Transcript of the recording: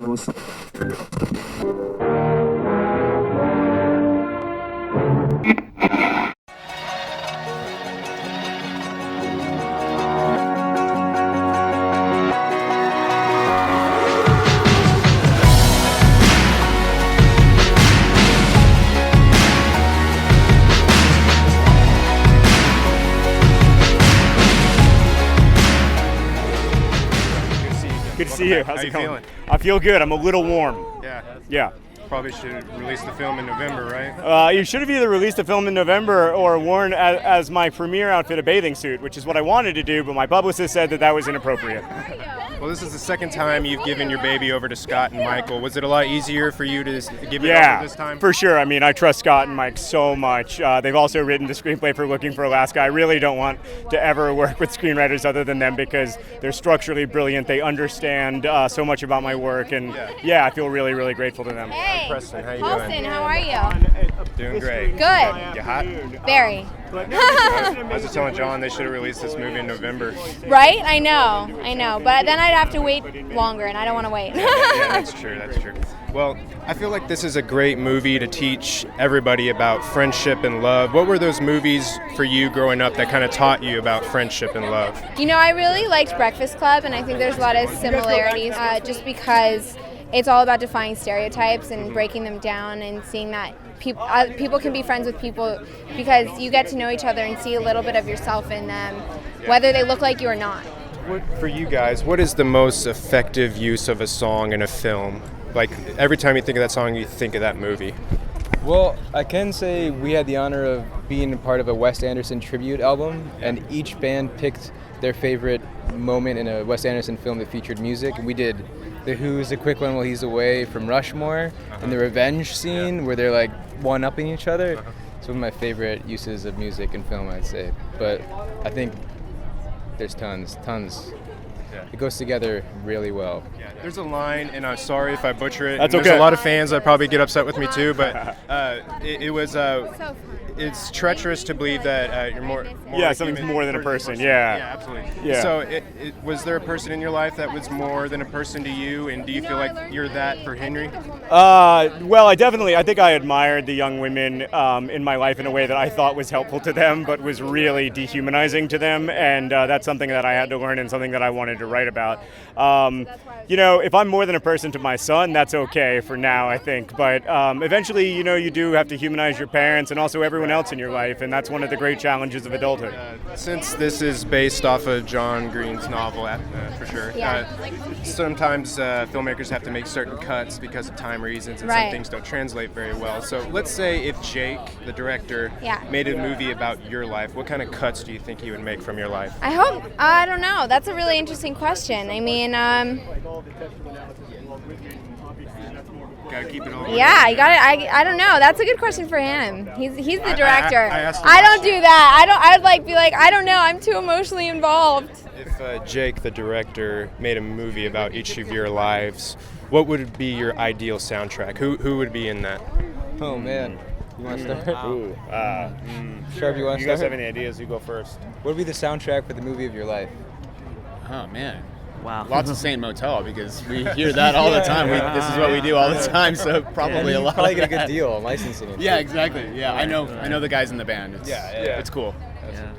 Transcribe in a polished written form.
Good to see you. How's How it you going? feeling? I feel good. I'm a little warm. Yeah. Probably should release the film in November, right? You should have either released the film in November or worn as my premiere outfit a bathing suit, which is what I wanted to do, but my publicist said that was inappropriate. Well, this is the second time you've given your baby over to Scott and Michael. Was it a lot easier for you to give it over this time? For sure. I mean, I trust Scott and Mike so much. They've also written the screenplay for Looking for Alaska. I really don't want to ever work with screenwriters other than them because they're structurally brilliant. They understand so much about my work, and I feel really, really grateful to them. Hey, Preston, how you Halston, doing? how are you? Doing great. Good. You hot? Very. I was just telling John they should have released this movie in November. Right? I know. But then I'd have to wait longer, and I don't want to wait. Yeah, that's true. Well, I feel like this is a great movie to teach everybody about friendship and love. What were those movies for you growing up that kind of taught you about friendship and love? You know, I really liked Breakfast Club, and I think there's a lot of similarities just because it's all about defying stereotypes and breaking them down and seeing that people can be friends with people because you get to know each other and see a little bit of yourself in them, whether they look like you or not. For you guys, what is the most effective use of a song in a film? Like, every time you think of that song, you think of that movie. Well, I can say we had the honor of being a part of a Wes Anderson tribute album, and each band picked their favorite moment in a Wes Anderson film that featured music. And we did The Who's A Quick One While He's Away from Rushmore, and the revenge scene where they're like one-upping each other. It's one of my favorite uses of music in film, I'd say. But I think there's tons. Yeah. It goes together really well. Yeah, there's a line, and I'm sorry if I butcher it. That's okay. There's a lot of fans that probably get upset with me too, but it's treacherous to believe that you're more something's human more than a person. Yeah, absolutely. Yeah. So, was there a person in your life that was more than a person to you, and do you feel like you're that for Henry? Well, I think I admired the young women in my life in a way that I thought was helpful to them, but was really dehumanizing to them, and that's something that I had to learn and something that I wanted to write about. If I'm more than a person to my son, that's okay for now, I think, but eventually, you do have to humanize your parents and also everyone else in your life, and that's one of the great challenges of adulthood. Since this is based off of John Green's novel, for sure, sometimes filmmakers have to make certain cuts because of time reasons, and some things don't translate very well. So let's say if Jake, the director, made a movie about your life, what kind of cuts do you think he would make from your life? I don't know. That's a really interesting question. I mean, Gotta keep it all. yeah, you got it. I don't know. That's a good question for him. He's the director. I don't do that. I'd be like, I don't know. I'm too emotionally involved. If Jake, the director, made a movie about each of your lives, what would be your ideal soundtrack? Who would be in that? Oh man, you want to start? Ooh, Sharp, you want to start? you guys have any ideas? You go first. What would be the soundtrack for the movie of your life? Oh man. Wow. Lots of saying Motel because we hear that all the time. This is what we do all the time, so probably a lot. Probably of get a that. good deal on licensing it. Yeah, exactly. Yeah, I know the guys in the band. It's cool. Yeah.